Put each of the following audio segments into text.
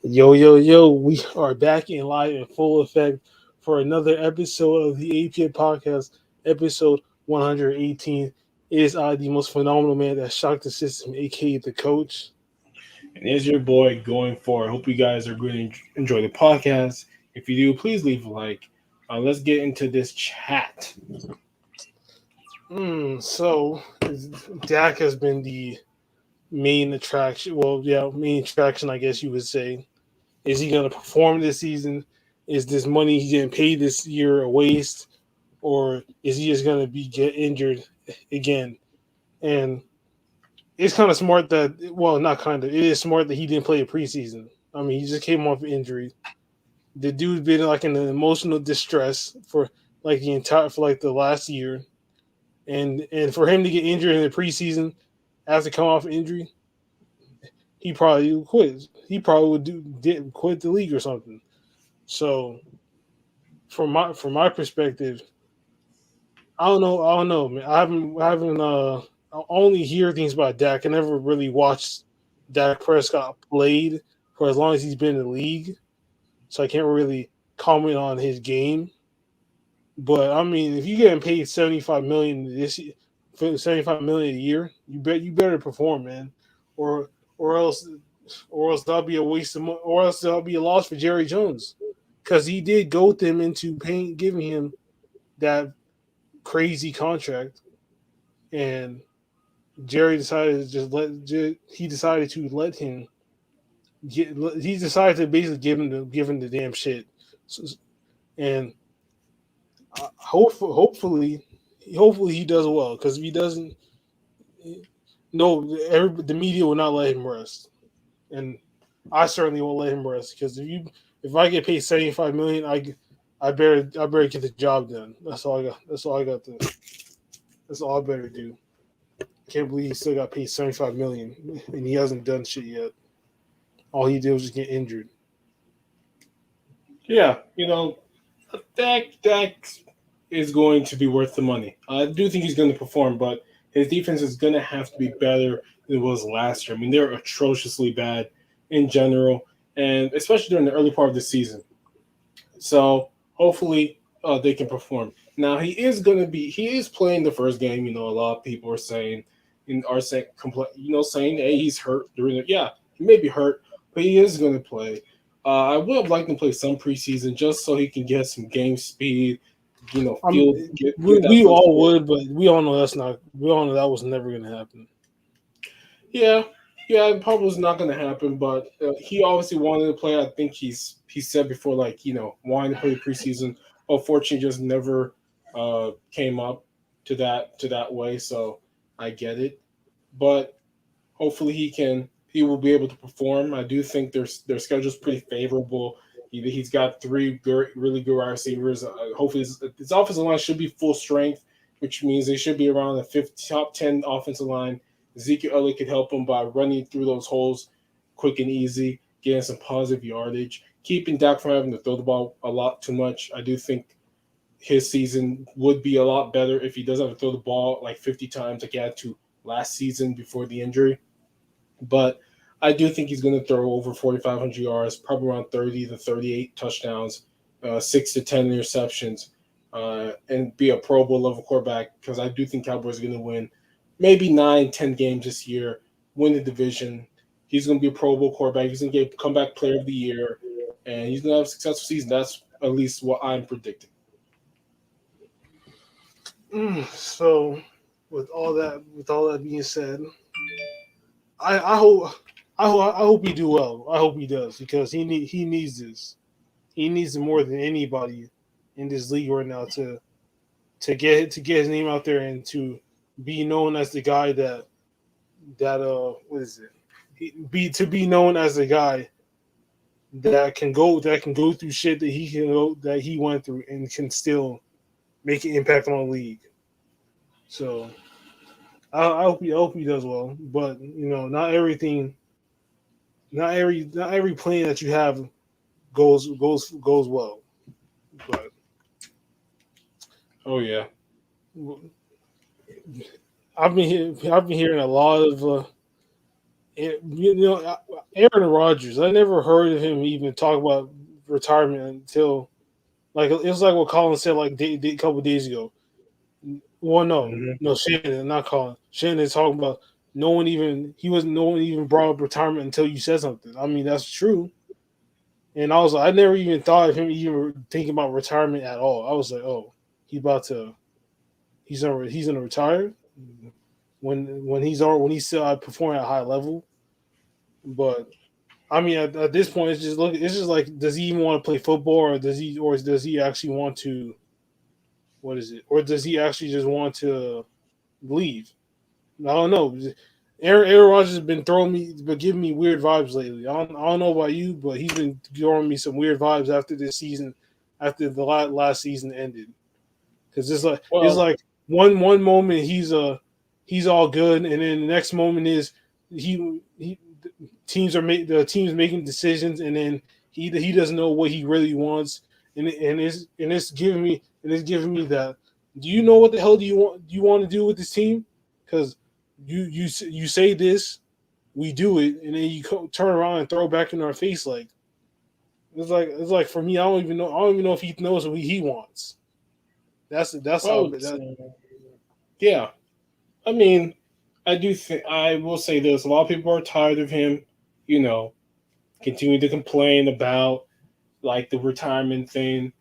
Yo, yo, yo, we are back in live in full effect for another episode of the APF podcast, episode 118. It is I, the most phenomenal man that shocked the system, aka the coach. And is your boy going for? I hope you guys are going to enjoy the podcast. If you do, please leave a like. Let's get into this chat. So, Dak has been the main attraction. Well, yeah, main attraction, I guess you would say. Is he going to perform this season? Is this money he getting paid this year a waste? Or is he just going to be get injured again? And it's kind of smart that, well, not kind of, it is smart that he didn't play a preseason. I mean, he just came off injury. The dude's been like in an emotional distress for like the last year, and for him to get injured in the preseason after come off injury, he probably would quit. He probably would did quit the league or something. So from my perspective, I don't know, man. I only hear things about Dak. I never really watched Dak Prescott played for as long as he's been in the league, so I can't really comment on his game. But I mean, if you're getting paid 75 million this year, for 75 million a year, you better perform, man, or or else or else that'll be a waste of money, or else that'll be a loss for Jerry Jones, because he did goat them into paying giving him that crazy contract, and Jerry decided to he decided to let him get he decided to basically give him the damn shit. So, and hopefully he does well, because if he doesn't, no, the media will not let him rest, and I certainly won't let him rest, because if I get paid 75 million, I better get the job done. That's all I got. That's all I better do. Can't believe he still got paid 75 million and he hasn't done shit yet. All he did was just get injured. Yeah, Dak is going to be worth the money. I do think he's going to perform, but his defense is going to have to be better than it was last year. I mean, they're atrociously bad in general, and especially during the early part of the season. So hopefully they can perform. Now he is playing the first game. A lot of people are saying, saying, hey, he's hurt during it. Yeah, he may be hurt, but he is going to play. I would have liked him to play some preseason just so he can get some game speed. Feel get that We first all feel. would, but we all know that's not. We all know that was never going to happen. Yeah, yeah, it probably was not going to happen, but he obviously wanted to play. I think he said before, like wanting to play preseason. Unfortunately, just never came up to that way. So I get it, but hopefully he will be able to perform. I do think their schedule's pretty favorable. He's got three really good wide receivers. Hopefully his offensive line should be full strength, which means they should be around the top 10 offensive line. Ezekiel Elliott could help him by running through those holes quick and easy, getting some positive yardage, keeping Dak from having to throw the ball a lot too much. I do think his season would be a lot better if he doesn't have to throw the ball like 50 times like he had to last season before the injury. But I do think he's going to throw over 4,500 yards, probably around 30 to 38 touchdowns, 6 to 10 interceptions, and be a Pro Bowl level quarterback, because I do think Cowboys are going to win maybe 9, 10 games this year, win the division. He's going to be a Pro Bowl quarterback. He's going to get comeback player of the year, and he's going to have a successful season. That's at least what I'm predicting. So, with all that being said, I hope I hope he do well. I hope he does, because he needs this. He needs it more than anybody in this league right now to get his name out there and to be known as the guy that what is it? Be known as the guy that can go through shit that he went through and can still make an impact on the league. So I hope he does well, but not every plan that you have goes well. But Oh, yeah. I've been hearing a lot of Aaron Rodgers. I never heard of him even talk about retirement until like it was like what Colin said like a couple days ago. Well, Hmm. no, Shannon, not Colin. Shannon is talking about no one even brought up retirement until you said something. I mean, that's true. And I was like, I never even thought of him even thinking about retirement at all. I was like, oh, he's about to, he's gonna retire when he's still performing at a high level. But I mean, at this point, it's just like, does he even want to play football, or does he actually want to, what is it, or does he actually just want to leave? I don't know. Aaron Rodgers has been giving me weird vibes lately. I don't know about you, but he's been throwing me some weird vibes after this season, after the last season ended. Because it's Well, like one moment he's all good, and then the next moment is he the teams making decisions, and then he doesn't know what he really wants, and it's giving me that. Do you know what the hell do you want to do with this team? Because you say this, we do it, and then turn around and throw back in our face like it's like for me, I don't even know if he knows what he wants. That's how well, that. yeah. I mean, I do think I will say this: a lot of people are tired of him. You know, continue to complain about like the retirement thing.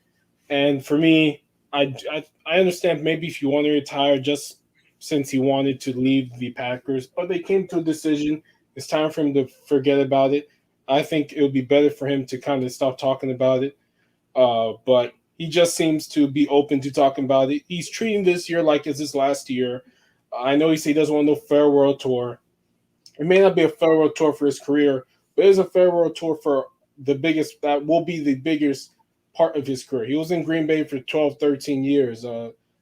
And for me, I understand maybe if you want to retire just since he wanted to leave the Packers, but they came to a decision. It's time for him to forget about it. I think it would be better for him to kind of stop talking about it. But he just seems to be open to talking about it. He's treating this year like it's his last year. I know he said he doesn't want no farewell tour. It may not be a farewell tour for his career, but it is a farewell tour for the biggest, that will be the biggest part of his career. He was in Green Bay for 12, 13 years.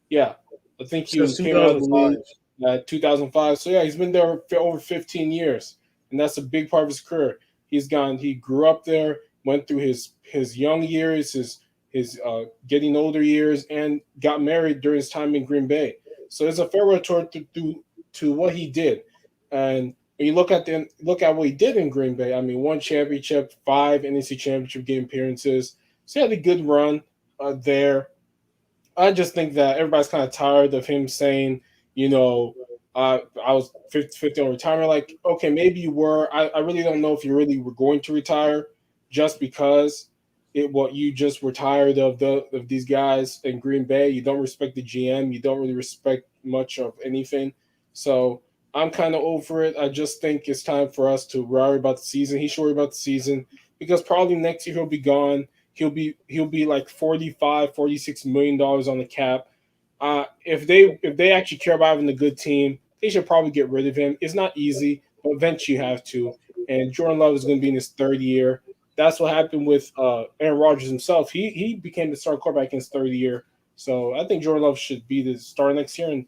Yeah, I think he Since came out of the 2005. league at 2005. So yeah, he's been there for over 15 years, and that's a big part of his career. He grew up there, went through his young years, his getting older years, and got married during his time in Green Bay. So it's a farewell tour to what he did. And when you look at what he did in Green Bay, I mean, one championship, five NFC championship game appearances. So he had a good run there. I just think that everybody's kind of tired of him saying, you know, I was 50 on retirement. Like, okay, maybe you were. I really don't know if you really were going to retire just because what you just were tired of these guys in Green Bay. You don't respect the GM. You don't really respect much of anything. So I'm kind of over it. I just think it's time for us to worry about the season. He should worry about the season because probably next year he'll be gone. He'll be like 45, 46 million dollars on the cap. If they actually care about having a good team, they should probably get rid of him. It's not easy, but eventually you have to. And Jordan Love is going to be in his third year. That's what happened with Aaron Rodgers himself. He became the starting quarterback in his third year. So I think Jordan Love should be the starter next year and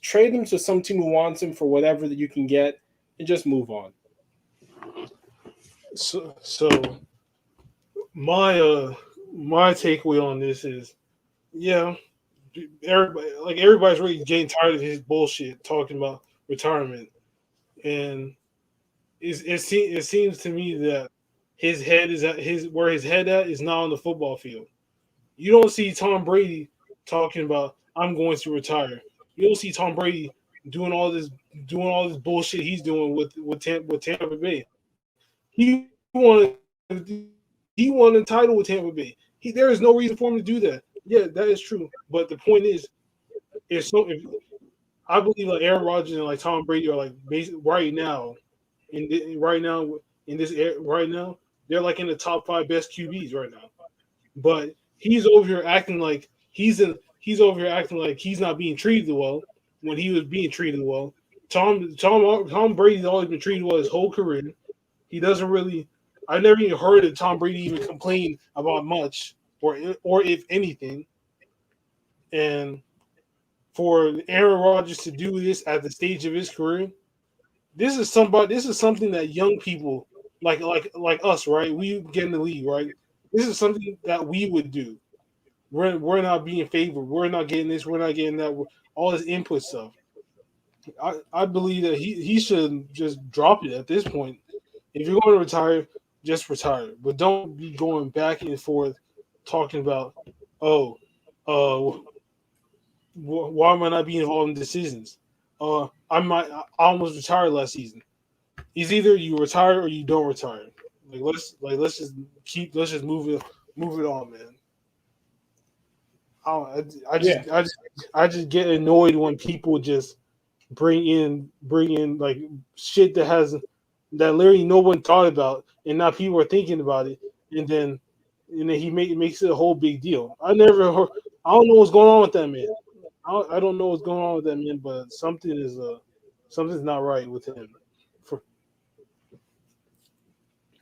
trade him to some team who wants him for whatever that you can get, and just move on. So my my takeaway on this is, yeah, everybody's really getting tired of his bullshit talking about retirement, and it seems to me that his head is at his where his head at is not on the football field. You don't see Tom Brady talking about, I'm going to retire. You don't see Tom Brady doing all this bullshit he's doing with Tampa Bay. He won a title with Tampa Bay. There is no reason for him to do that. Yeah, that is true. But the point is, if I believe like Aaron Rodgers and like Tom Brady are like right now right now, they're like in the top five best QBs right now. But he's over here acting like he's over here acting like he's not being treated well when he was being treated well. Tom Brady's always been treated well his whole career. He doesn't really. I never even heard of Tom Brady even complain about much or if anything. And for Aaron Rodgers to do this at the stage of his career, this is something that young people like us, right? We get in the league, right? This is something that we would do. We're not being favored. We're not getting this. We're not getting that. All this input stuff. I believe that he should just drop it at this point. If you're going to retire, just retire. But don't be going back and forth talking about, oh, why am I not being involved in decisions? I almost retired last season. It's either you retire or you don't retire. Let's just move it on, man. Yeah, I just get annoyed when people just bring in like shit that literally no one thought about, and now people are thinking about it, and then makes it a whole big deal. I don't know what's going on with that man. I don't know what's going on with that man, but something's not right with him. For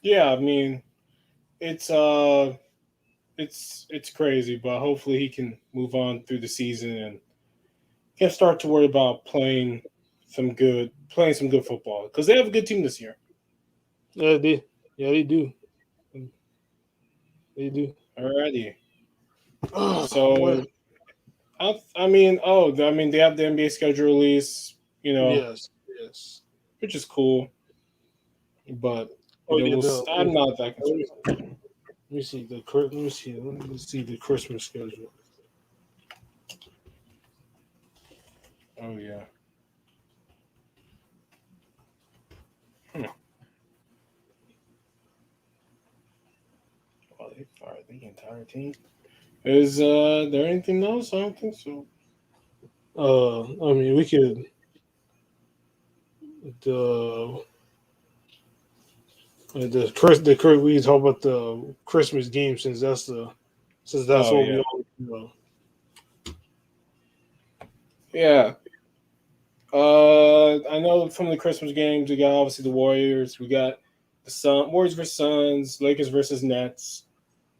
yeah. I mean, it's uh, it's crazy, but hopefully he can move on through the season and can start to worry about playing some good football because they have a good team this year. yeah, they do, they do. Alrighty. Well, So I mean, they have the NBA schedule release, yes, yes. which is cool, but Oh yeah, I'm not that concerned. let me see the Christmas schedule. Oh yeah. Hmm. Well, they fired the entire team. Is there anything else? I don't think so. I mean, we could the we talk about the Christmas game since that's Oh what we yeah, all know. yeah. I know from the Christmas games we got obviously the Warriors. We got Warriors versus Suns, Lakers versus Nets,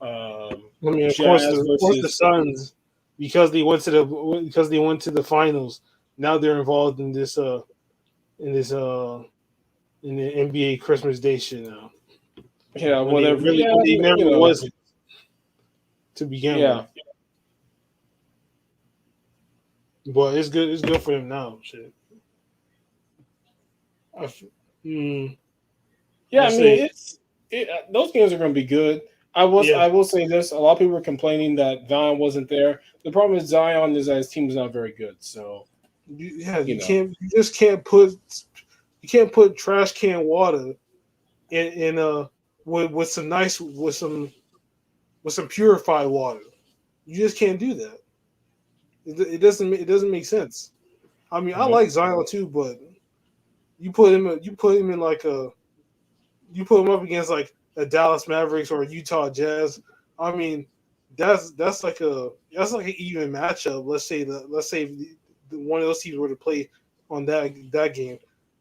I mean, Jazz of course, the versus. Suns because they went to the finals. Now they're involved in this in the NBA Christmas Day shit now. Yeah, whatever. Yeah, When they never wasn't to begin yeah, with. But it's good. It's good for them now. Shit. I, f- mm, yeah. I I mean, say those games are going to be good. yeah. I will say this: a lot of people were complaining that Zion wasn't there. The problem with Zion is that his team is not very good. So Yeah, you know, you just can't put trash can water in with some nice with some purified water. You just can't do that. It doesn't make sense. I mean, I Nope. like Zion too, but you put him in like a you put him up against like a Dallas Mavericks or a Utah Jazz. I mean, that's like an even matchup. Let's say one of those teams were to play on that game,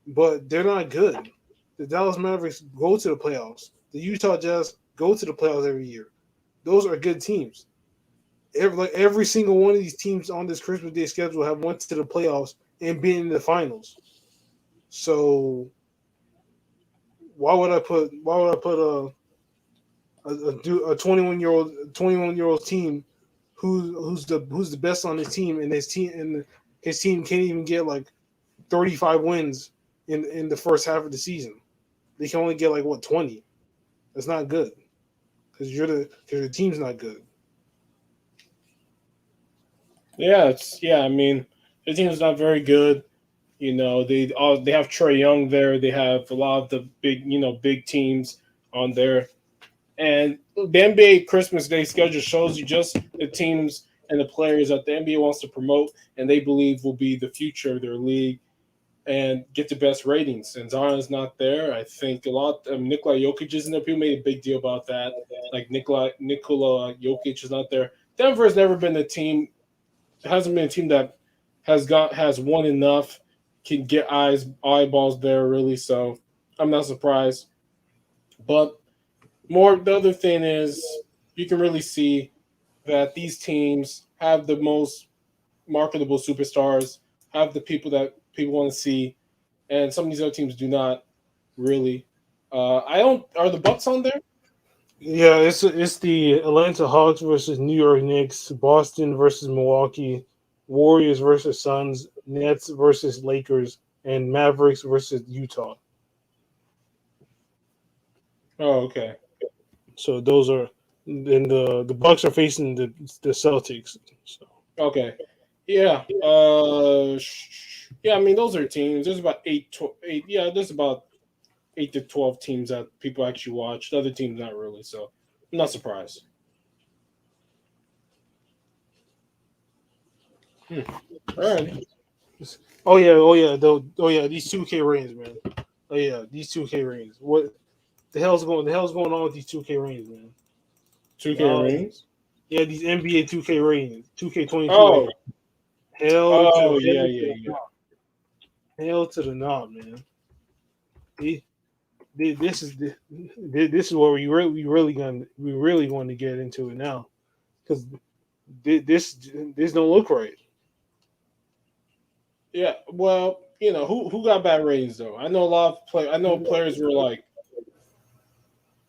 but they're not good. The Dallas Mavericks go to the playoffs. The Utah Jazz go to the playoffs every year. Those are good teams. Every single one of these teams on this Christmas Day schedule have went to the playoffs and been in the finals. So why would I put a 21-year old team who's the best on his team and his team can't even get like 35 wins in the first half of the season. They can only get like what 20. That's not good because your team's not good. Yeah, I mean, the team's not very good. They have Trey Young there. They have a lot of the big teams on there. And the NBA Christmas Day schedule shows you just the teams and the players that the NBA wants to promote and they believe will be the future of their league and get the best ratings. And Zion's not there. I think a lot. Nikola Jokic isn't there. People made a big deal about that. Like Nikola Jokic is not there. Denver has never been a team. Hasn't been a team that has won enough, can get eyeballs there really. So I'm not surprised. But the other thing is you can really see that these teams have the most marketable superstars, have the people that people want to see, and some of these other teams do not really. I don't. Are the Bucks on there? Yeah, it's the Atlanta Hawks versus New York Knicks, Boston versus Milwaukee, Warriors versus Suns, Nets versus Lakers, and Mavericks versus Utah. Oh, okay. So those are then the Bucks are facing the Celtics. So Okay. Yeah. Yeah. I mean, those are teams. There's about eight. Yeah. There's about 8 to 12 teams that people actually watch. The other teams not really. So I'm not surprised. Hmm. All right. oh yeah, these 2K rings, man. Oh yeah, these 2K rings. What the hell's going on with these 2K rings, man? 2K Y'all, rings. yeah, these NBA 2K rings, 2K22 rings. Oh. Hell to Oh hell yeah. to Yeah. the Yeah. knob. Hell to the knob, man. They- this is this is where we really going to get into it now because this don't look right. Yeah. Well, who got bad ratings though. I know a lot of play. I know players were like I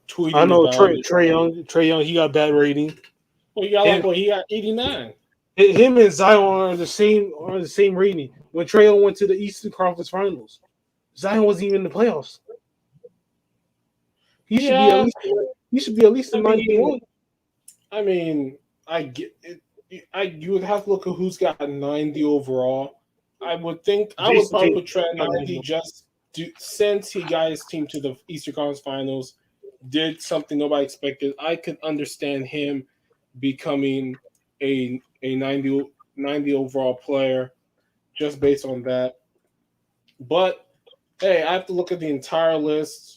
tweeting know about it. Trey Young, he got bad rating. Well, you got Him, like he got 89. him and Zion are the same rating. When Trey Young went to the Eastern Conference Finals, Zion wasn't even in the playoffs. He should be at Yeah. least he should be at least a I mean, 91. I mean, I get it. You would have to look at who's got 90 overall. I would Jason probably Tatum put Trent got 90 91. just since he got his team to the Eastern Conference Finals, did something nobody expected. I could understand him becoming a 90 overall player just based on that. But hey, I have to look at the entire list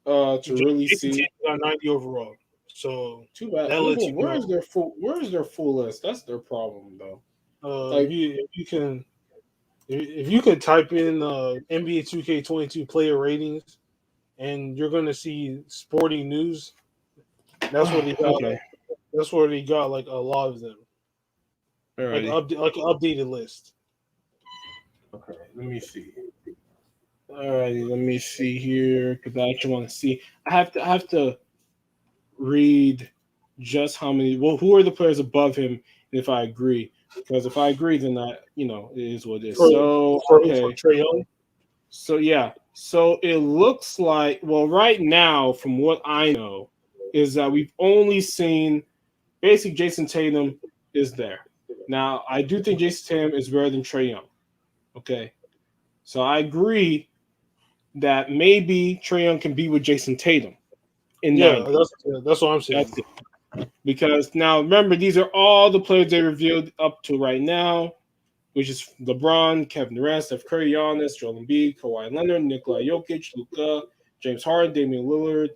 to really Jason see. Tatum got 90 overall. So Too bad. that But lets you where is know. their full? Where is their full list? That's their problem, though. If Like, you can if you could type in NBA 2K22 player ratings and you're gonna see sporting news. That's where they got okay, that's where they got like a lot of them. alrighty, Like an updated list. okay. Let me see. Alrighty, let me see here because I actually want to see. I have to read just how many. Well, who are the players above him? And if I agree, because if I agree, then it is what it is. For So for okay, Trey Young. so yeah, so it looks like right now, from what I know, is that we've only seen basically Jason Tatum is there. Now, I do think Jason Tatum is better than Trey Young. Okay. So I agree that maybe Trey Young can be with Jason Tatum in Yeah, 90. that's what I'm saying. That's it. Because now remember, these are all the players they revealed up to right now, which is LeBron, Kevin Durant, Steph Curry, Giannis, Joel Embiid, Kawhi Leonard, Nikola Jokic, Luka, James Harden, Damian Lillard,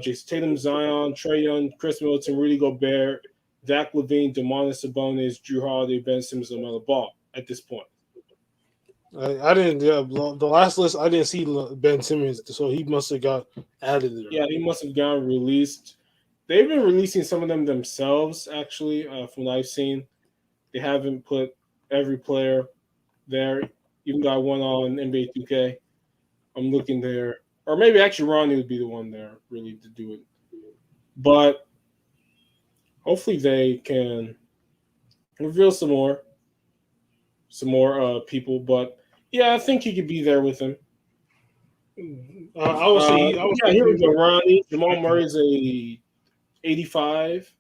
Jason Tatum, Zion, Trey Young, Chris Middleton, Rudy Gobert, Zach LaVine, Demonis Sabonis, Drew Holiday, Ben Simmons, and LaMelo Ball at this point. I didn't. Yeah, the last list I didn't see Ben Simmons, so he must have got added there. Yeah, he must have gotten released. They've been releasing some of them themselves, actually, from what I've seen. They haven't put every player there, even though I went on NBA 2K. I'm looking there. Or maybe actually Ronnie would be the one there really to do it. But hopefully they can reveal some more people. But yeah, I think he could be there with him. I would say Yeah, here we go. Ronnie. Jamal Murray's a 85.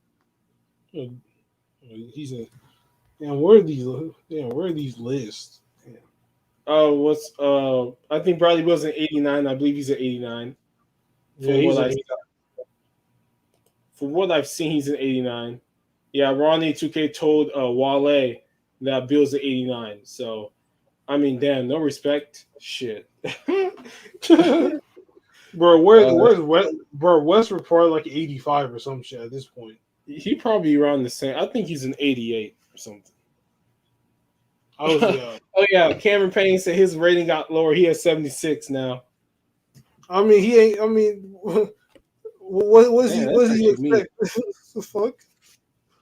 he's a. Damn, where are these? Damn, where are these lists? Damn. I think Bradley was an 89. I believe he's an 89. Yeah, From he's what a. I from what I've seen, he's an 89. Yeah, Ronnie 2K told Wale that Bill's an 89. So I mean, damn, no respect. Shit. Bro, uh, where's West? Bro, Westbrook probably like 85 or some shit at this point. he probably around the same. I think he's an 88 or something. I was yeah. Oh yeah, Cameron Payne said his rating got lower. He has 76 now. I mean, he ain't. I mean, Man, what that's does he actually mean. expect? The fuck?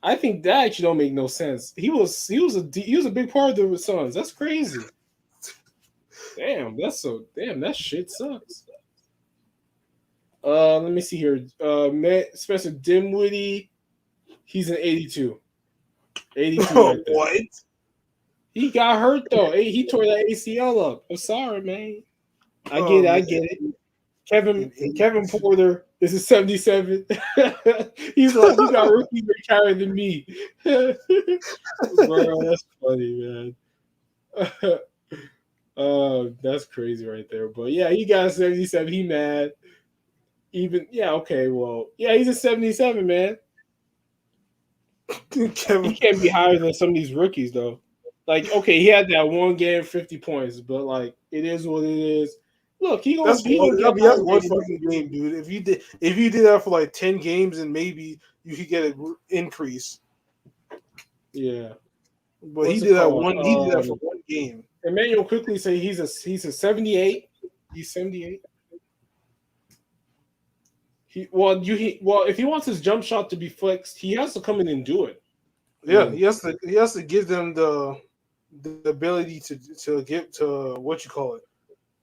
I think that actually don't make no sense. He was a big part of the Suns. That's crazy. Damn, that shit sucks. Let me see here. Spencer Dinwiddie, he's an 82. 82 right there. What? He got hurt though. He tore that ACL up. I'm sorry, man. I Oh, get it. I man. get it. Kevin in Porter is a 77. He's like, you got rookies that carry than me. Bro, that's funny, man. Oh, that's crazy right there. But yeah, he got a 77. He mad. Even yeah, okay, well, yeah, he's a 77, man. He Kevin. can't be higher than some of these rookies though. Like, okay, he had that one game, 50 points, but like it is what it is. Look, That's he gonna one. I get mean, higher that's one rated. fucking game, dude. If you did that for like 10 games, and maybe you could get an increase. Yeah. But he What's it did that called? one. He did that for one game. Emmanuel quickly say he's a 78. He's 78. Well if he wants his jump shot to be flexed, he has to come in and do it. I Yeah, mean, he has to give them the ability to get to what you call it,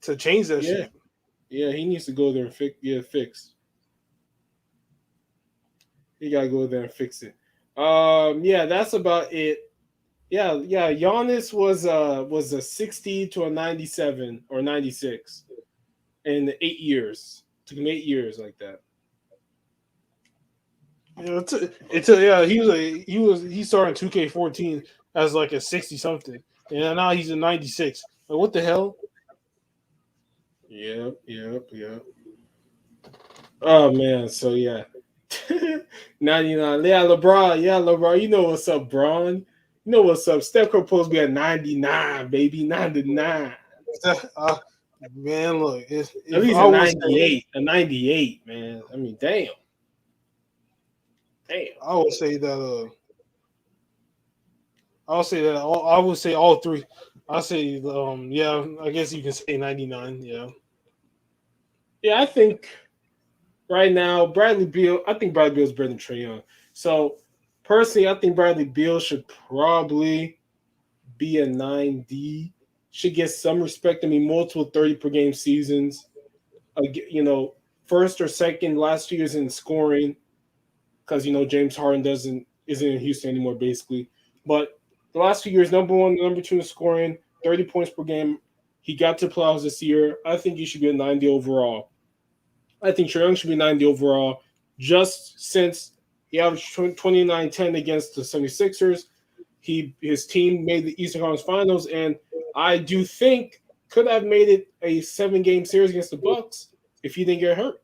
to change that yeah, shit. yeah, he needs to go there and fix. He gotta go there and fix it. Yeah, that's about it. Yeah. Giannis was a 60 to a 97 or 96 in 8 years. Took him 8 years like that. Yeah, yeah. He started in 2K14 as like a 60 something, and now he's a 96. Like what the hell? Yep. Oh man, so yeah. 99. Yeah, LeBron. You know what's up, Braun. You know what's up. Steph Curry supposed to be at 99, baby. 99. Uh, man, look, At if least I a was 98. A 98, man. I mean, damn. Damn. I would say that I would say all three. I say yeah, I guess you can say 99. Yeah. Yeah, I think right now, I think Bradley Beal's better than Trae Young. So personally, I think Bradley Beal should probably be a 9D. Should get some respect. I mean, multiple 30 per game seasons. You know, first or second last 2 years in scoring because James Harden isn't in Houston anymore basically. But the last 2 years, number one, number two in scoring, 30 points per game. He got to playoffs this year. I think he should be a 90 overall. I think Trae Young should be 90 overall just since he averaged 29-10 against the 76ers. His team made the Eastern Conference Finals, and I do think could have made it a 7-game series against the Bucks if he didn't get hurt.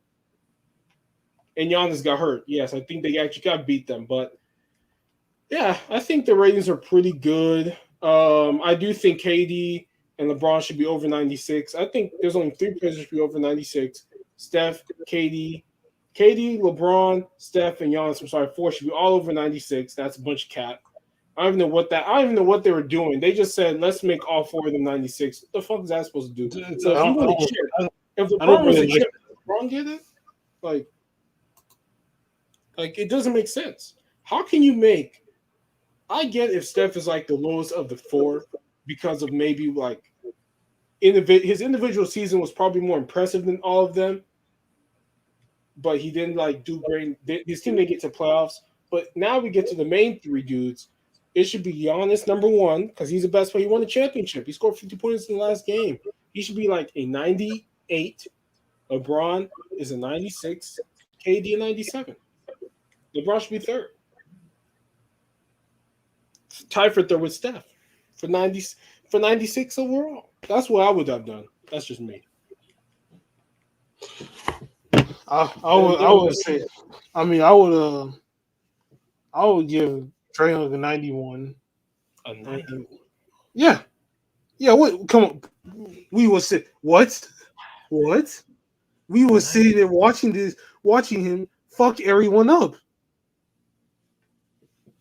And Giannis got hurt. Yes, I think they actually got beat them, but yeah, I think the ratings are pretty good. I do think KD and LeBron should be over 96. I think there's only 3 players that should be over 96. Steph, LeBron, Steph, and Giannis. I'm sorry, 4 should be all over 96. That's a bunch of cap. I don't even know what they were doing. They just said, let's make all 4 of them 96. What the fuck is that supposed to do? So if you want to chip, if LeBron was a chip, LeBron did it, like it doesn't make sense. How can you make? I get if Steph is like the lowest of the 4 because of maybe like his individual season was probably more impressive than all of them, but he didn't like do great. His team didn't get to playoffs. But now we get to the main 3 dudes. It should be Giannis number 1 because he's the best player. He won the championship. He scored 50 points in the last game. He should be like a 98. LeBron is a 96. KD a 97. LeBron should be 3rd. Tied for 3rd with Steph for 96 overall. That's what I would have done. That's just me. I would say, I mean, I would give Trae Young a 91. A 91. Yeah. What? Come on. We will sit. What? We were sitting there watching him fuck everyone up.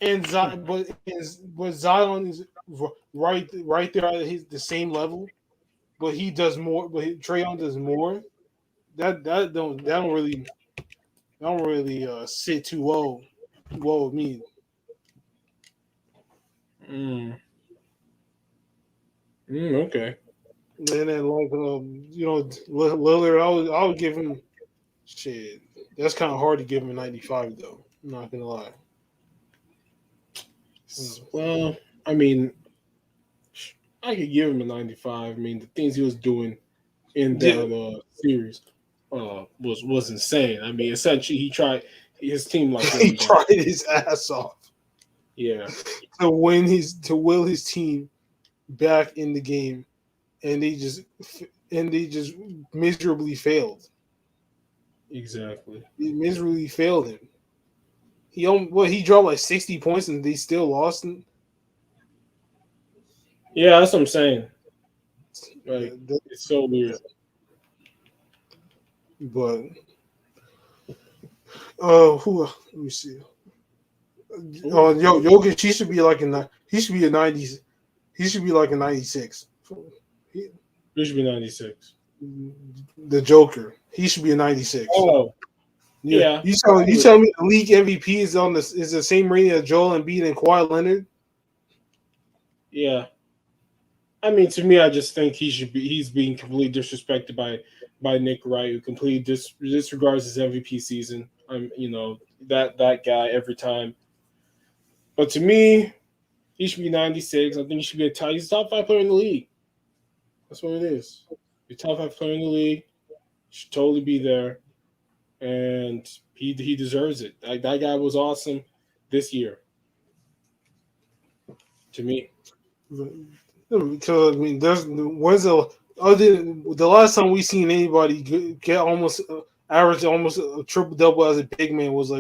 And but Zion is right there at the same level, but he does more. But Trae Young does more. That don't really sit too well with me. Okay. And then like Lillard, I would give him shit. That's kind of hard to give him a 95 though. I'm not gonna lie. Well, I mean, I could give him a 95. I mean, the things he was doing in that series. was insane. I mean, essentially, he tried his team like let He him down. tried his ass off Yeah, to will his team back in the game, and they just miserably failed. exactly. They miserably failed him. He dropped like 60 points and they still lost. Yeah, that's what I'm saying. Like, That- it's so weird. but who? Let me see. Ooh, Jokic, he should be like he should be a 90s. He should be like a 96. He, it should be 96. the Joker, he should be a 96. Oh, Yeah, yeah. you tell me the league MVP is the same rating as Joel Embiid and Kawhi Leonard? Yeah. I mean, to me, I just think he's being completely disrespected by Nick Wright, who completely disregards his MVP season. That guy every time. But to me, he should be 96. I think he should be he's a top five player in the league. That's what it is. He's a top five player in the league. Should totally be there, and he deserves it. That guy was awesome this year. To me, Because I mean, the last time we seen anybody get almost average almost a triple double as a big man was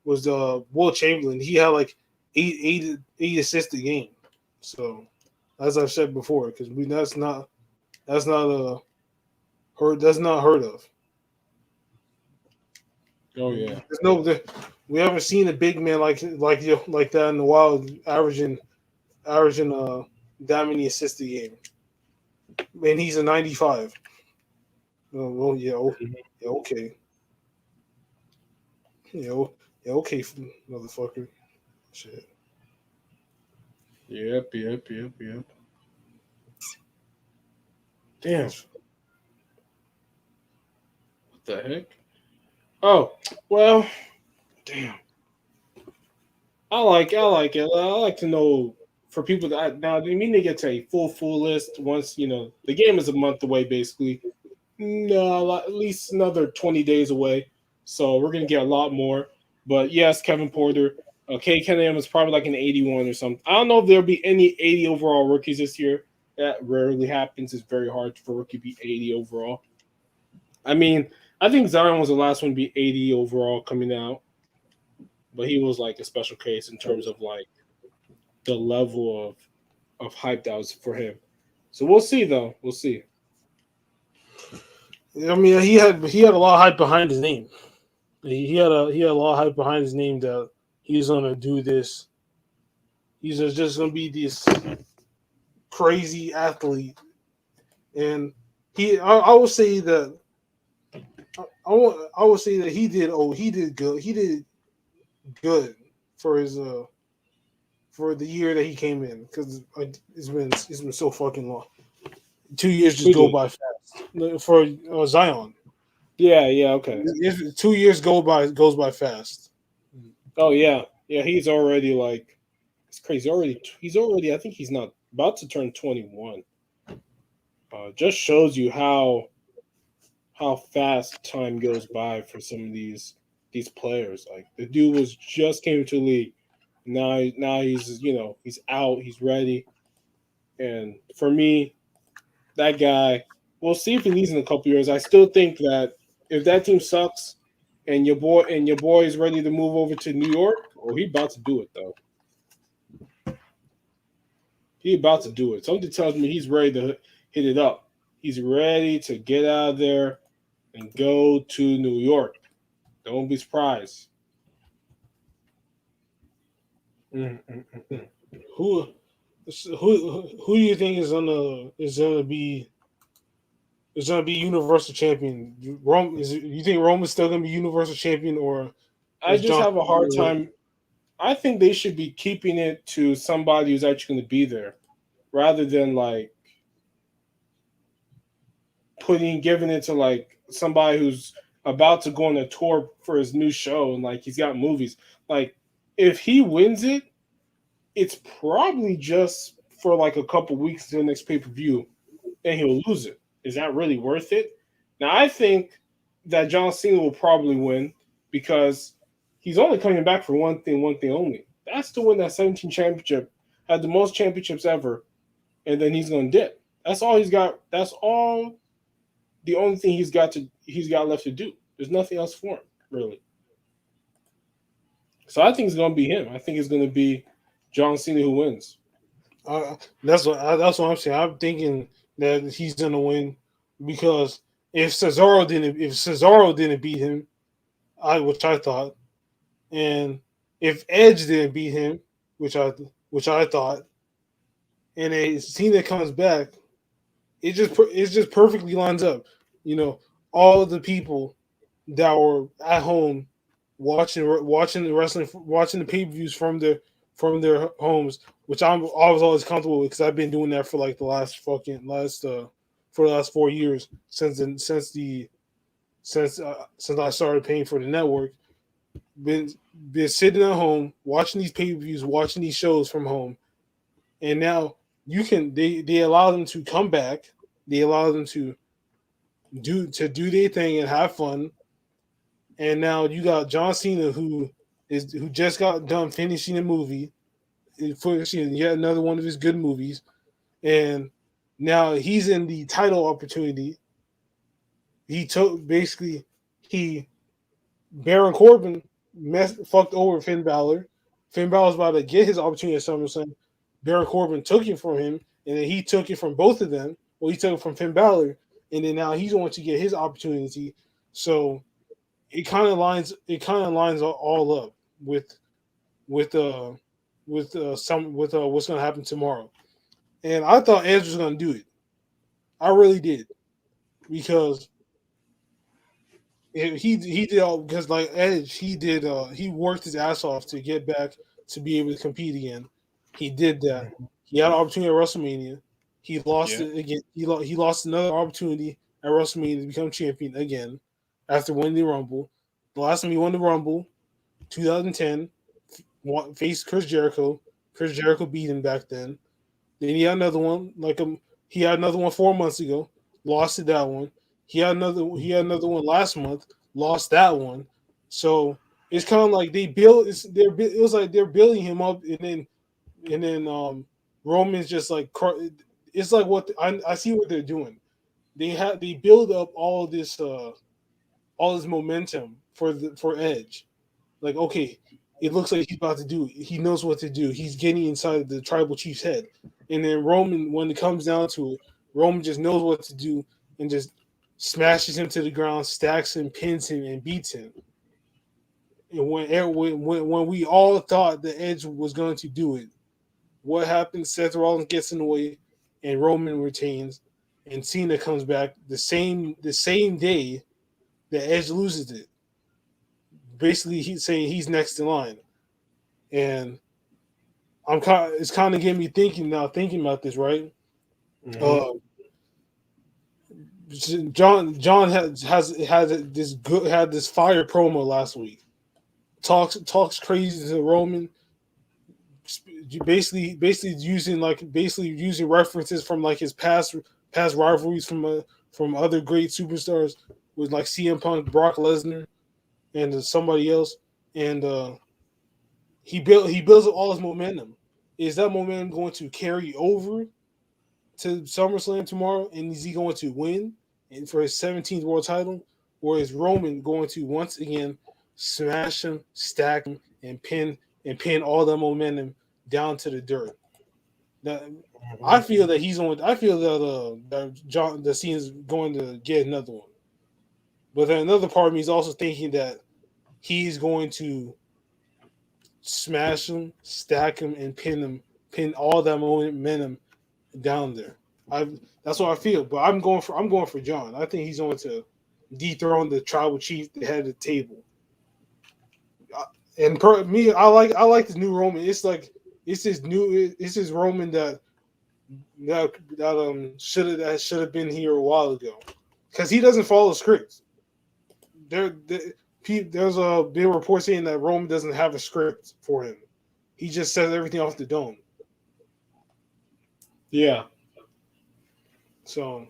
Will Chamberlain. He had like eight assists a game. So as I've said before, because that's not that's not heard of. oh yeah, There's no we haven't seen a big man like that in a while, averaging that many assists a game. And he's a 95. Oh, well, yeah, yeah, okay, yeah, yeah, okay, motherfucker. Shit. yep. Damn, what the heck? Oh, well, damn. I like it. I like to know for people that now they mean they get to a full list once the game is a month away basically. No, at least another 20 days away. So we're gonna get a lot more. But yes, Kevin Porter, Kay Cunningham is probably like an 81 or something. I don't know if there'll be any 80 overall rookies this year. That rarely happens. It's very hard for a rookie to be 80 overall. I mean, I think Zion was the last one to be 80 overall coming out, but he was like a special case in terms of like the level of hype that was for him. So we'll see though. We'll see. I mean, he had a lot of hype behind his name. He had a lot of hype behind his name that he's gonna do this. He's just gonna be this crazy athlete, and I will say that I will say that he did good. He did good for his for the year that he came in because it's been so fucking long. 2 years just Who go did? by fast for Zion. Yeah, okay. 2 years goes by fast. Oh yeah. He's already like it's crazy. He's already. I think he's not about to turn 21. Just shows you how fast time goes by for some of these players. Like the dude was just came to the league. Now he's he's out. He's ready. And for me, that guy. We'll see if he leaves in a couple years. I still think that if that team sucks and your boy is ready to move over to New York, oh, he about to do it though. He about to do it. Something tells me he's ready to hit it up. He's ready to get out of there and go to New York. Don't be surprised. Mm. Who who do you think is gonna be Universal Champion? You think Roman's still gonna be Universal Champion, or I is just John have a hard Cena? time. I think they should be keeping it to somebody who's actually going to be there rather than like giving it to like somebody who's about to go on a tour for his new show and like he's got movies. Like if he wins it, it's probably just for like a couple weeks to the next pay per view, and he'll lose it. Is that really worth it? Now I think that John Cena will probably win because he's only coming back for one thing only. That's to win that 17 championship, had the most championships ever, and then he's going to dip. That's all he's got. That's all. The only thing he's got left to do. There's nothing else for him really. So I think it's going to be him. I think it's going to be John Cena who wins. That's what I'm saying. I'm thinking that he's gonna win because if Cesaro didn't beat him, which I thought, and if Edge didn't beat him, which I thought, and a Cena comes back, it just perfectly lines up. You know, all of the people that were at home watching the wrestling, watching the pay per views from their homes, which I was always comfortable with because I've been doing that for like the last fucking last for the last 4 years since I started paying for the network. Been been sitting at home watching these pay per views, watching these shows from home, and now they allow them to come back. They allow them to do their thing and have fun. And now you got John Cena who just got done finishing a movie for yet another one of his good movies, and now he's in the title opportunity. He took basically he Baron Corbin fucked over Finn Balor. Finn Balor's about to get his opportunity at SummerSlam. Baron Corbin took it from him, and then he took it from both of them. Well, he took it from Finn Balor, and then now he's going to get his opportunity. So it kind of lines all up with what's going to happen tomorrow. And I thought Edge was going to do it. I really did because he did all because like Edge he worked his ass off to get back to be able to compete again. He did that. He had an opportunity at WrestleMania. He lost it again. He lost another opportunity at WrestleMania to become champion again after winning the Rumble. The last time he won the Rumble, 2010, faced Chris Jericho. Chris Jericho beat him back then. Then he had another one 4 months ago, lost to that one. He had another one last month, lost that one. So it's kind of like it was like they're building him up, and then Roman's just like it's like what I see what they're doing. They build up all this momentum for Edge. Like, okay, it looks like he's about to do it. He knows what to do. He's getting inside the tribal chief's head. And then Roman, when it comes down to it, Roman just knows what to do and just smashes him to the ground, stacks him, pins him, and beats him. And when we all thought the Edge was going to do it, what happens? Seth Rollins gets in the way, and Roman retains, and Cena comes back the same day that Edge loses it. Basically, he's saying he's next in line, and it's kind of getting me thinking now, thinking about this, right? Mm-hmm. Uh, John had this fire promo last week. Talks crazy to Roman, basically using references from like his past rivalries from other great superstars with like CM Punk, Brock Lesnar, and somebody else, and he builds up all his momentum. Is that momentum going to carry over to SummerSlam tomorrow? And is he going to win and for his 17th world title? Or is Roman going to once again smash him, stack him, and pin all that momentum down to the dirt? That I feel that he's on. I feel that Cena's going to get another one. But then another part of me is also thinking that he's going to smash him, stack him, and pin all that momentum down there. I That's what I feel. But I'm going for John. I think he's going to dethrone the tribal chief, the head of the table. And me, I like this new Roman. It's this Roman that should have been here a while ago, because he doesn't follow scripts. There's been reports saying that Roman doesn't have a script for him. He just says everything off the dome. Yeah. So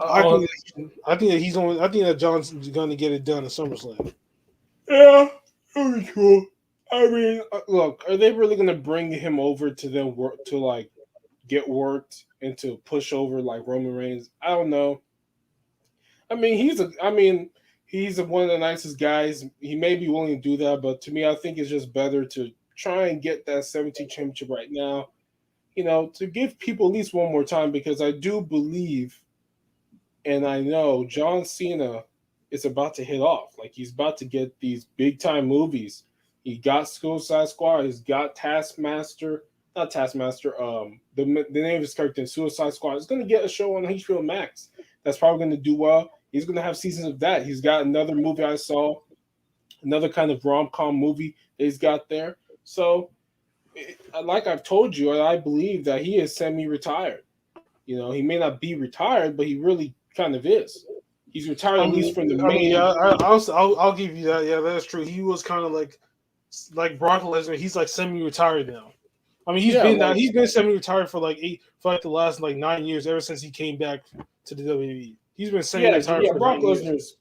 I think I think that Johnson's going to get it done at SummerSlam. Yeah, that'd be cool. I mean, look, are they really gonna bring him over to then work to like get worked and to push over like Roman Reigns? I don't know. I mean, he's one of the nicest guys. He may be willing to do that, but to me, I think it's just better to try and get that 17 championship right now. To give people at least one more time because I do believe and I know John Cena is about to hit off. Like he's about to get these big time movies. He got Suicide Squad. He's got Taskmaster. Not Taskmaster. The name of his character in Suicide Squad. He's going to get a show on HBO Max. That's probably going to do well. He's going to have seasons of that. He's got another movie I saw, another kind of rom com movie that he's got there. So, like I've told you, I believe that he is semi retired. He may not be retired, but he really kind of is. He's retired at least from the main. Yeah, I'll give you that. Yeah, that's true. He was kind of like Brock Lesnar. He's like semi-retired now. I mean, he's been semi-retired for like the last like 9 years, ever since he came back to the WWE. He's been semi-retired for Brock 9 years.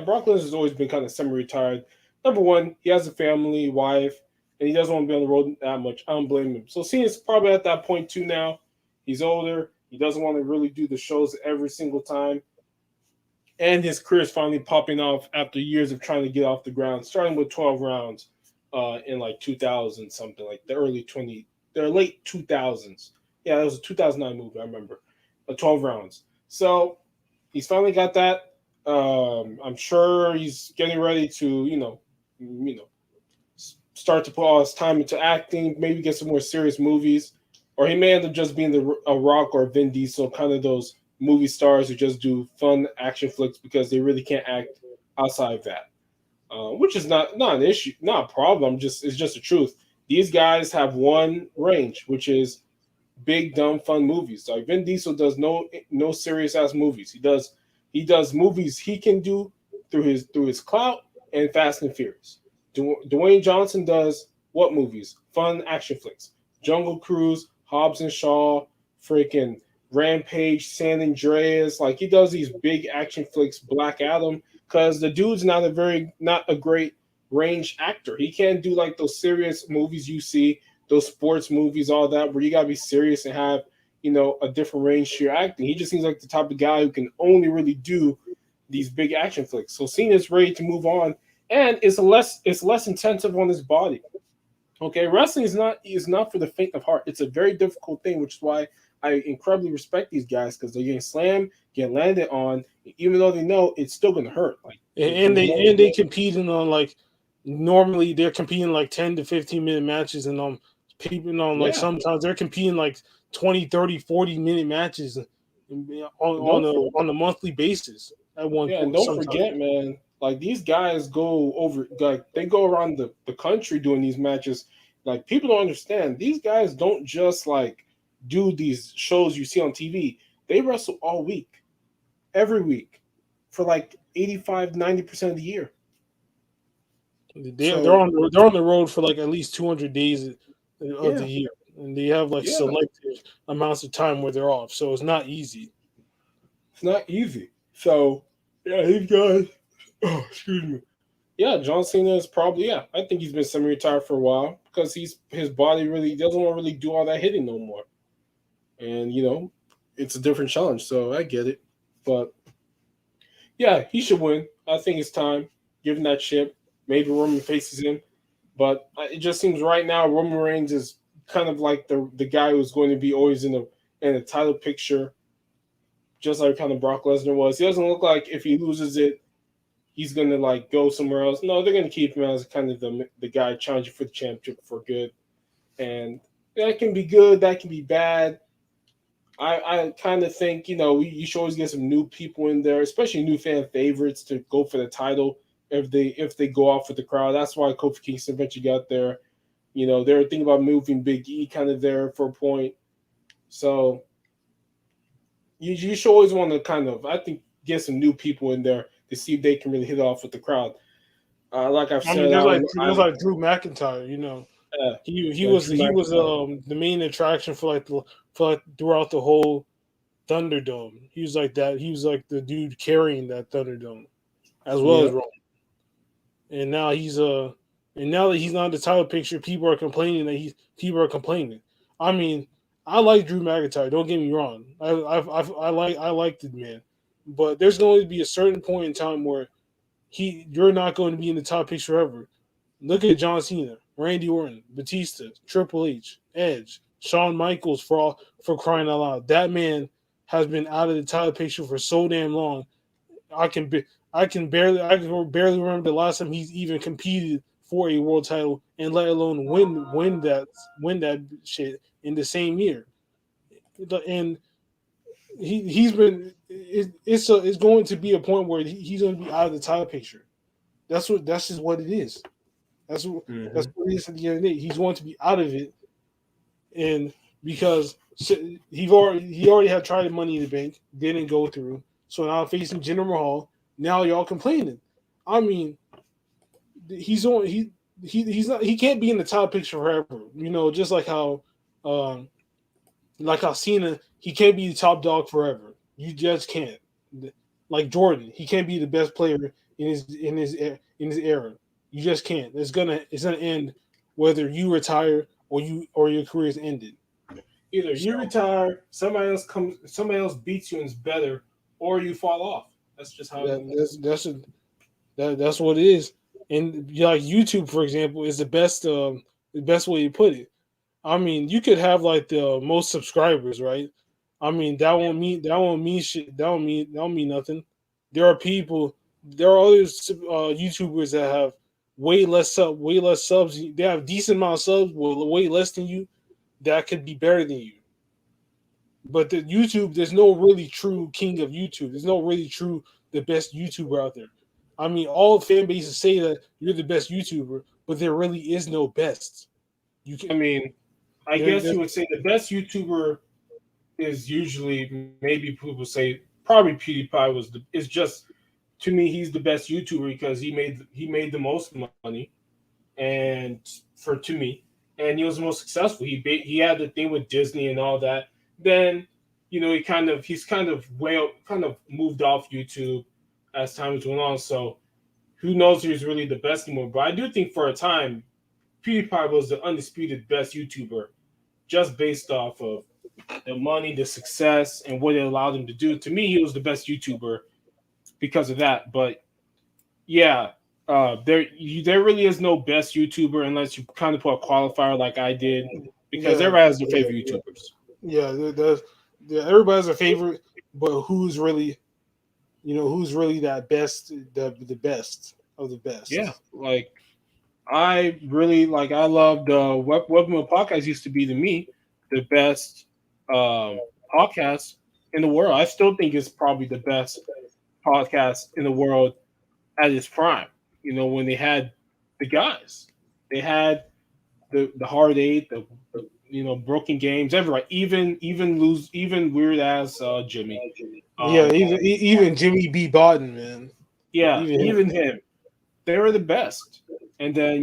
Brock Lesnar's always been kind of semi-retired. Number one, he has a family, wife, and he doesn't want to be on the road that much. I don't blame him. So Cena's probably at that point too now. He's older. He doesn't want to really do the shows every single time. And his career is finally popping off after years of trying to get off the ground, starting with 12 rounds in like 2000 something, like the late 2000s. Yeah, that was a 2009 movie, I remember. 12 rounds. So he's finally got that. I'm sure he's getting ready to, start to put all his time into acting, maybe get some more serious movies. Or he may end up just being a Rock or Vin Diesel, kind of those movie stars who just do fun action flicks because they really can't act outside of that, which is not an issue, not a problem. It's just the truth. These guys have one range, which is big, dumb, fun movies. Like Vin Diesel does no serious ass movies. He does movies he can do through his clout and Fast and Furious. Dwayne Johnson does what movies? Fun action flicks. Jungle Cruise, Hobbs and Shaw, freaking Rampage, San Andreas. Like he does these big action flicks, Black Adam, because the dude's not a great range actor. He can't do like those serious movies you see, those sports movies, all that, where you gotta be serious and have a different range to your acting. He just seems like the type of guy who can only really do these big action flicks. So Cena's ready to move on, and it's less intensive on his body. Okay, wrestling is not for the faint of heart. It's a very difficult thing, which is why I incredibly respect these guys because they're getting slammed, getting landed on, even though they know it's still going to hurt. Like, and they competing on like normally they're competing like 10 to 15 minute matches, and like sometimes they're competing like 20, 30, 40 minute matches on a monthly basis at one point. And don't forget, man. Like these guys go over, like they go around the country doing these matches. Like people don't understand. These guys don't just like do these shows you see on TV. They wrestle all week, every week, for like 85-90% of the year. They're on the road for like at least 200 days of the year, and they have like selective amounts of time where they're off. So it's not easy. It's not easy. So these guys. Oh, excuse me. Yeah, John Cena is probably I think he's been semi-retired for a while because his body really doesn't want to really do all that hitting no more, and it's a different challenge. So I get it, but yeah, he should win. I think it's time. Give him that chip. Maybe Roman faces him, but it just seems right now Roman Reigns is kind of like the guy who's going to be always in the title picture, just like kind of Brock Lesnar was. He doesn't look like if he loses it, he's gonna like go somewhere else. No, they're gonna keep him as kind of the guy challenging for the championship for good, and that can be good. That can be bad. I kind of think you should always get some new people in there, especially new fan favorites to go for the title if they go off with the crowd. That's why Kofi Kingston eventually got there. They were thinking about moving Big E kind of there for a point. So you should always want to kind of, I think, get some new people in there to see if they can really hit off with the crowd. Like I've said, there's like Drew McIntyre. He was the main attraction for throughout the whole Thunderdome. He was like that. He was like the dude carrying that Thunderdome, as well as Yeah. Roman. And now and now that he's not in the title picture, people are complaining people are complaining. I mean, I like Drew McIntyre. Don't get me wrong. I like the man, but there's going to be a certain point in time where you're not going to be in the top picture ever. Look at John Cena, Randy Orton, Batista, Triple H, Edge, Shawn Michaels for crying out loud. That man has been out of the title picture for so damn long. I can be, I can barely remember the last time he's even competed for a world title, and let alone win that shit in the same year. And he's been it's going to be a point where he's going to be out of the title picture. That's just what it is. That's Mm-hmm. what it is at the end of the day. He's going to be out of it, and because he already had tried Money in the Bank, didn't go through. So now facing Jinder Mahal. Now y'all complaining. I mean, he's on he's not he can't be in the top picture forever. Just um like how Cena, he can't be the top dog forever. You just can't. Like Jordan, he can't be the best player in his era. You just can't. It's gonna end whether you retire or your career is ended. Either So you retire, somebody else beats you and is better, or you fall off. That's just how. that's what it is. And like YouTube, for example, is the best way to put it. I mean, you could have like the most subscribers, right? I mean, that won't mean shit. That won't mean nothing. There are people, there are other YouTubers that have way less subs. They have decent amount of subs, with way less than you. That could be better than you. But the YouTube, there's no really true king of YouTube. There's no really true the best YouTuber out there. I mean, all fan bases say that you're the best YouTuber, but there really is no best. You I can mean, I there, guess there's you would say the best YouTuber is usually maybe people say probably PewDiePie is just to me he's the best YouTuber because he made the most money and for to me and he was the most successful. He had the thing with Disney and all that. Then he's kind of moved off YouTube as time has went on. So who knows who's really the best anymore? But I do think for a time PewDiePie was the undisputed best YouTuber just based off of the money, the success, and what it allowed him to do. To me, he was the best YouTuber because of that. But yeah, there really is no best YouTuber unless you kind of put a qualifier like I did, because yeah, everybody has their favorite YouTubers. yeah. Everybody has a favorite, but who's really that best, the best of the Yeah, best. like I loved Webmo Podcast used to be to me the best podcast in the world. I still think it's probably the best podcast in the world at its prime. When they had the guys, they had the hard eight, the broken games, everybody, even weird ass Jimmy. Yeah, Um, even Jimmy B. Bodden, man. yeah, Even him. even him. They were the best. And then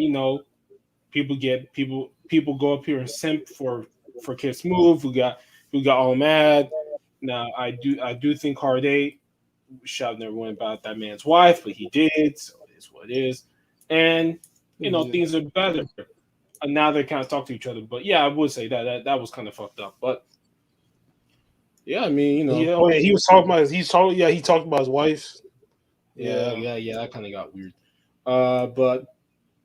people go up here and simp for Kiss Move, who got all mad. Now I do think Hard Eight shouting everyone about that man's wife, but he did, so it is what it is. And Yeah, things are better. And now they kind of talk to each other. But yeah, I would say that was kind of fucked up. But yeah, I mean, oh yeah, he talked about his wife. yeah, Yeah, yeah, that kind of got weird. But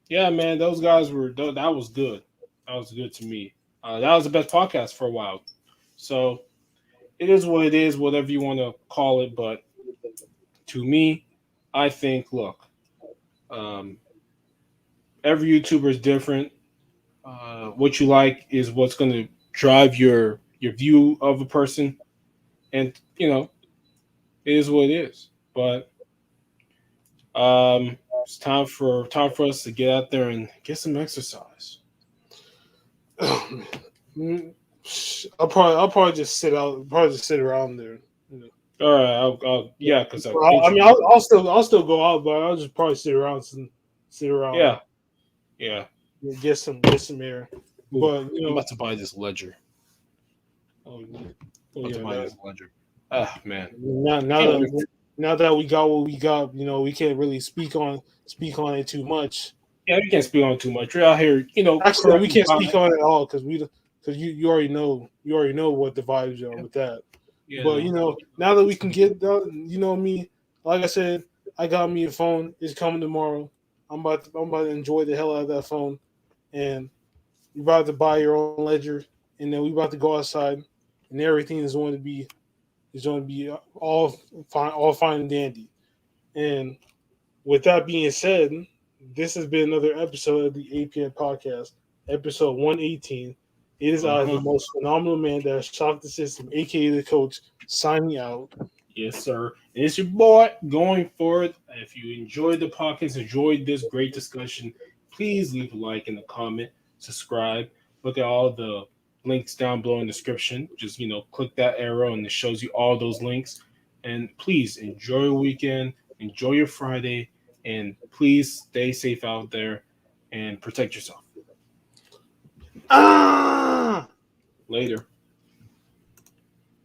yeah, man, those guys that was good. That was good to me. That was the best podcast for a while. So it is what it is, whatever you want to call it. But to me, I think, look, um, every YouTuber is different. What you like is what's going to drive your view of a person, and it is what it is. But it's time for us to get out there and get some exercise. Mm, I'll probably just sit around there. You know. All right, yeah, because I Well, think I mean, I'll still go out, but I'll just probably sit around, yeah, yeah. and get some air. Ooh, But I'm about to buy this ledger. oh, I'm about to yeah, buy this ledger. Ah, man. Now, Can't wait. now that we got what we got, we can't really speak on it too much. Yeah, we can't speak on too much. We're out here, Actually, we correcting can't speak comments. on it at all because you already know what the vibes are with that. You But know, now that we can get done, me, like I said, I got me a phone. It's coming tomorrow. I'm about to enjoy the hell out of that phone, and you're about to buy your own ledger, and then we about to go outside, and everything is going to be all fine and dandy. And with that being said, this has been another episode of the APF podcast, episode 118. It is I, the uh-huh. most phenomenal man that has shocked the system, aka the coach, signing out. Yes, sir. And it's your boy going forward. If you enjoyed the podcast, enjoyed this great discussion, please leave a like in the comment, subscribe. Look at all the links down below in the description. Just click that arrow and it shows you all those links. And please enjoy your weekend, enjoy your Friday, and please stay safe out there and protect yourself. Ah! Later.